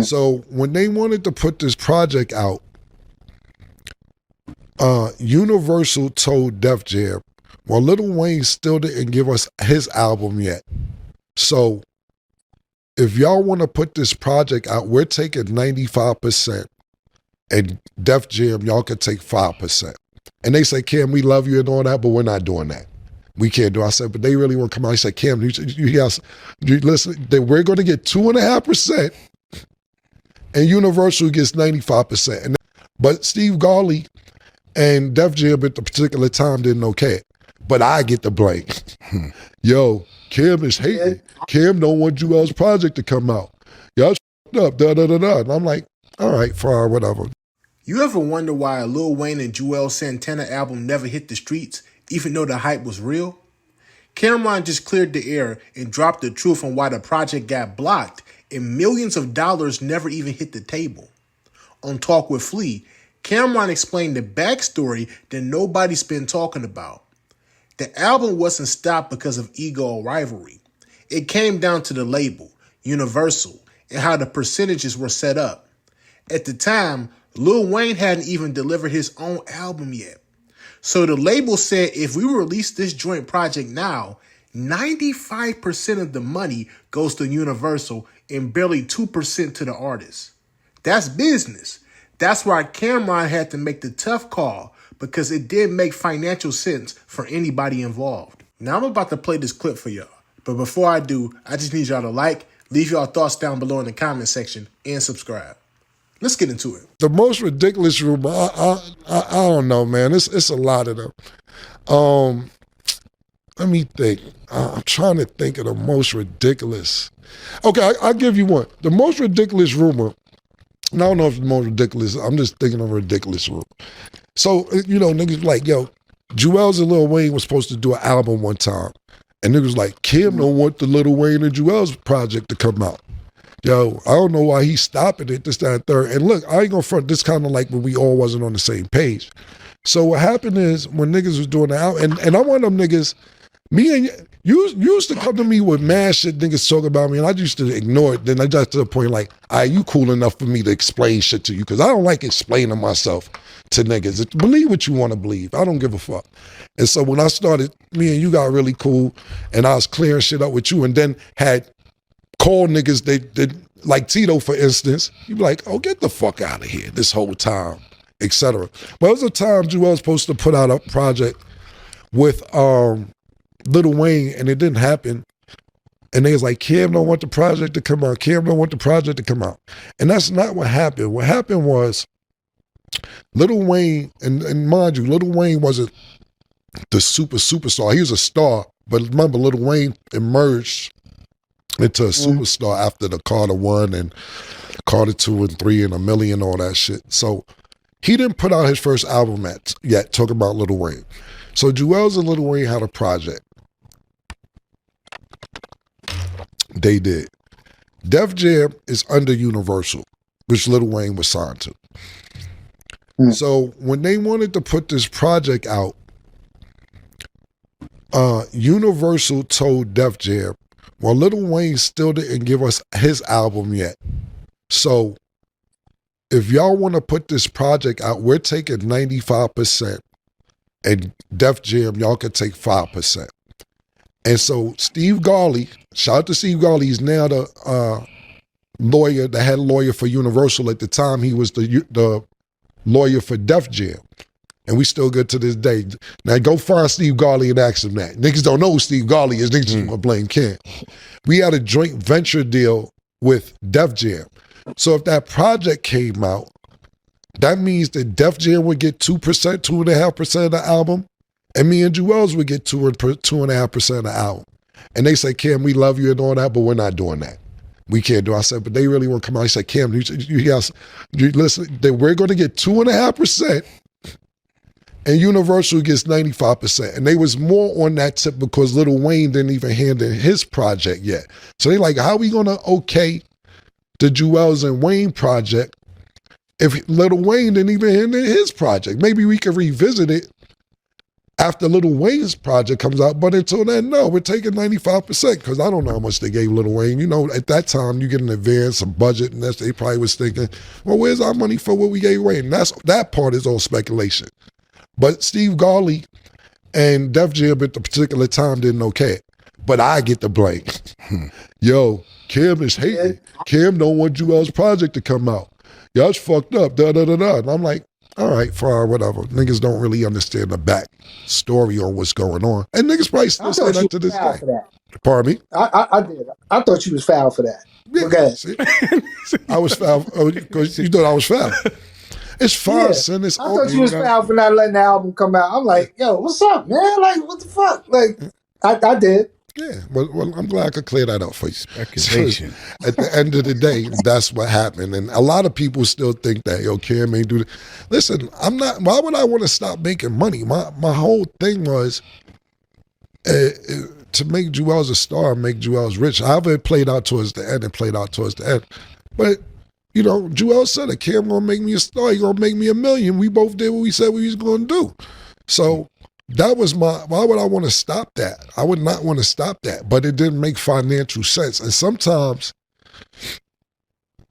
So when they wanted to put this project out, Universal told Def Jam, well, Lil Wayne still didn't give us his album yet. So if y'all want to put this project out, we're taking 95%. And Def Jam, y'all can take 5%. And they say, Cam, we love you and all that, but we're not doing that. We can't do it. I said, but they really want to come out. He said, Cam, you listen, we're going to get 2.5%, and Universal gets 95%. But Steve Garley and Def Jam at the particular time didn't okay it. But I get the blame. Yo, Cam is hating. Cam don't want Juelz project to come out. Y'all up, da-da-da-da. And I'm like, all right, fine, whatever. You ever wonder why a Lil Wayne and Juelz Santana album never hit the streets, even though the hype was real? Cameron just cleared the air and dropped the truth on why the project got blocked and millions of dollars never even hit the table. On Talk with Flea, Cameron explained the backstory that nobody's been talking about. The album wasn't stopped because of ego or rivalry. It came down to the label, Universal, and how the percentages were set up. At the time, Lil Wayne hadn't even delivered his own album yet. So the label said if we release this joint project now, 95% of the money goes to Universal and barely 2% to the artist. That's business. That's why Cameron had to make the tough call, because it didn't make financial sense for anybody involved. Now I'm about to play this clip for y'all. But before I do, I just need y'all to like, leave y'all thoughts down below in the comment section, and subscribe. Let's get into it. The most ridiculous rumor, I don't know, man. It's a lot of them. Let me think. I'm trying to think of the most ridiculous. Okay, I'll give you one. The most ridiculous rumor, and I don't know if it's the most ridiculous, I'm just thinking of a ridiculous rumor. So, you know, niggas like, yo, Juelz and Lil Wayne was supposed to do an album one time. And niggas like, Kim don't want the Lil Wayne and Juelz project to come out. Yo, I don't know why he's stopping it, this, that, and third. And look, I ain't gonna front, this kind of like when we all wasn't on the same page. So what happened is when niggas was doing the album, and I'm one of them niggas, me and you used to come to me with mad shit niggas talk about me, and I used to ignore it. Then I got to the point like, you cool enough for me to explain shit to you, because I don't like explaining myself to niggas. Believe what you want to believe. I don't give a fuck. And so when I started, me and you got really cool, and I was clearing shit up with you, and then had called niggas, they like Tito, for instance, you be like, oh, get the fuck out of here this whole time, etc. Well, it was a time Juelz was supposed to put out a project with Lil Wayne, and it didn't happen. And they was like, Cam don't want the project to come out. Cam don't want the project to come out. And that's not what happened. What happened was Lil Wayne, and mind you, Lil Wayne wasn't the superstar. He was a star, but remember, Lil Wayne emerged into a superstar after the Carter 1 and Carter 2 and 3 and A Million, all that shit. So he didn't put out his first album yet, talking about Lil Wayne. So Juelz and Lil Wayne had a project. They did. Def Jam is under Universal, which Lil Wayne was signed to. So when they wanted to put this project out, Universal told Def Jam, well, Lil Wayne still didn't give us his album yet. So if y'all want to put this project out, we're taking 95%. And Def Jam, y'all can take 5%. And so Steve Garley, shout out to Steve Garley, he's now the lawyer, the head lawyer for Universal. At the time, he was the lawyer for Def Jam. And we still good to this day. Now go find Steve Garley and ask him that. Niggas don't know who Steve Garley is. Niggas just want to blame Ken. We had a joint venture deal with Def Jam. So if that project came out, that means that Def Jam would get 2%, 2.5% of the album, and me and Juelz would get 2.5% of the album. And they say, Cam, we love you and all that, but we're not doing that. We can't do it. I said, but they really want to come out. He said, Cam, you listen, we're going to get 2.5%. And Universal gets 95%. And they was more on that tip because Lil Wayne didn't even hand in his project yet. So they like, how are we going to okay the Juelz and Wayne project if Lil Wayne didn't even hand in his project? Maybe we could revisit it after Lil Wayne's project comes out. But until then, no, we're taking 95% because I don't know how much they gave Lil Wayne. You know, at that time, you get an advance, a budget, and they probably was thinking, well, where's our money for what we gave Wayne? That part is all speculation. But Steve Garley and Def Jam at the particular time didn't okay it. But I get the blame. Yo, Kim is hating. Kim don't want Juelz project to come out. Y'all fucked up, da-da-da-da. And I'm like, all right, fine, whatever. Niggas don't really understand the back story on what's going on. And niggas probably still say that to this day. Pardon me? I did. I thought you was foul for that. Yeah, okay. I was foul because you thought I was foul. It's fine, son. It's I thought you was foul for not letting the album come out. I'm like, yo, what's up, man? Like, what the fuck? Like, I did. Yeah, well, I'm glad I could clear that up for you. Speculation. So, at the end of the day, that's what happened. And a lot of people still think that, yo, Cam ain't do that. Listen, I'm not, why would I want to stop making money? My whole thing was to make Juelz a star, make Juelz rich. However it played out towards the end, it played out towards the end. But, you know, Juelz said it, Cam gonna make me a star, he gonna make me $1 million. We both did what we said we was gonna do. So, that was why would I want to stop that? I would not want to stop that, but it didn't make financial sense. And sometimes,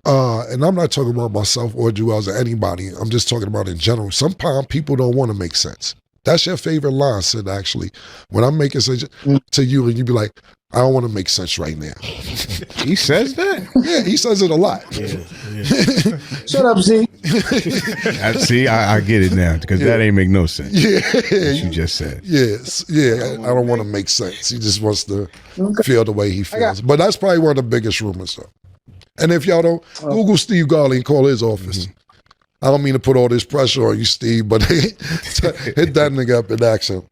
and I'm not talking about myself or Juelz or anybody, I'm just talking about in general. Sometimes people don't want to make sense. That's your favorite line, Sid, actually. When I'm making sense to you and you be like, I don't want to make sense right now. He says that? Yeah, he says it a lot. Yeah. Shut up, Z. See, I get it now because that ain't make no sense. Yeah. What you just said. Yes. Yeah, I don't want to make sense. He just wants to feel the way he feels. But that's probably one of the biggest rumors, though. And if y'all don't, Google Steve Garley and call his office. Mm-hmm. I don't mean to put all this pressure on you, Steve, but hit that nigga up and ask him.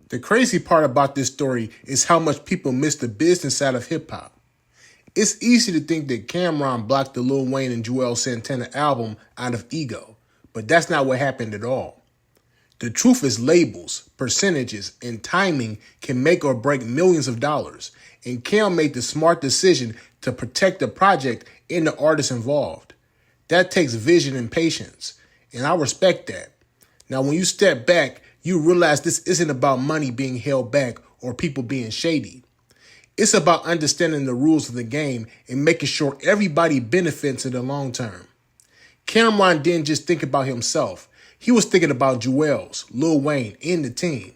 The crazy part about this story is how much people miss the business side of hip-hop. It's easy to think that Cameron blocked the Lil Wayne and Juelz Santana album out of ego, but that's not what happened at all. The truth is labels, percentages, and timing can make or break millions of dollars, and Cam made the smart decision to protect the project and the artists involved. That takes vision and patience, and I respect that. Now, when you step back, you realize this isn't about money being held back or people being shady. It's about understanding the rules of the game and making sure everybody benefits in the long term. Cameron didn't just think about himself. He was thinking about Juelz, Lil Wayne, and the team.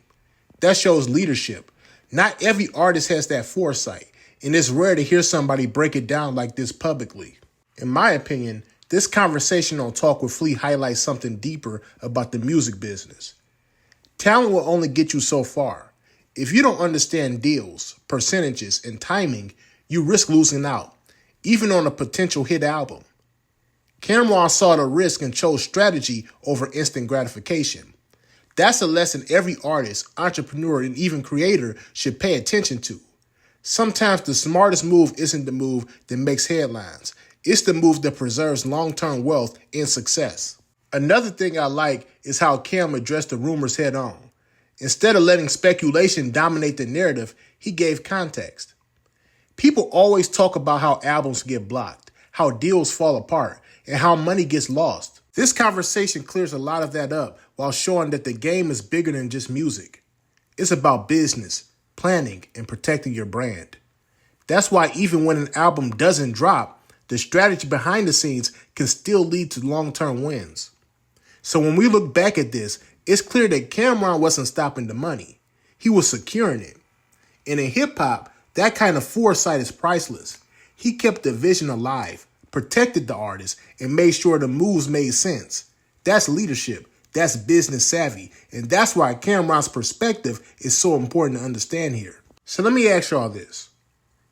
That shows leadership. Not every artist has that foresight, and it's rare to hear somebody break it down like this publicly. In my opinion, this conversation on Talk with Flea highlights something deeper about the music business. Talent will only get you so far. If you don't understand deals, percentages, and timing, you risk losing out, even on a potential hit album. Cameron saw the risk and chose strategy over instant gratification. That's a lesson every artist, entrepreneur, and even creator should pay attention to. Sometimes the smartest move isn't the move that makes headlines. It's the move that preserves long-term wealth and success. Another thing I like is how Cam addressed the rumors head on. Instead of letting speculation dominate the narrative, he gave context. People always talk about how albums get blocked, how deals fall apart, and how money gets lost. This conversation clears a lot of that up while showing that the game is bigger than just music. It's about business, planning, and protecting your brand. That's why even when an album doesn't drop, the strategy behind the scenes can still lead to long-term wins. So when we look back at this, it's clear that Cameron wasn't stopping the money. He was securing it. And in hip-hop, that kind of foresight is priceless. He kept the vision alive, protected the artist, and made sure the moves made sense. That's leadership. That's business savvy. And that's why Cameron's perspective is so important to understand here. So let me ask y'all this.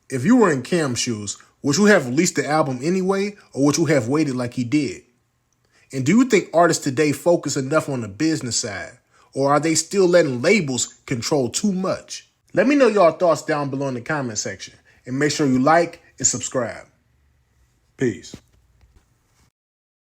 If you were in Cam's shoes, would you have released the album anyway, or would you have waited like he did? And do you think artists today focus enough on the business side, or are they still letting labels control too much? Let me know your thoughts down below in the comment section, and make sure you like and subscribe. Peace.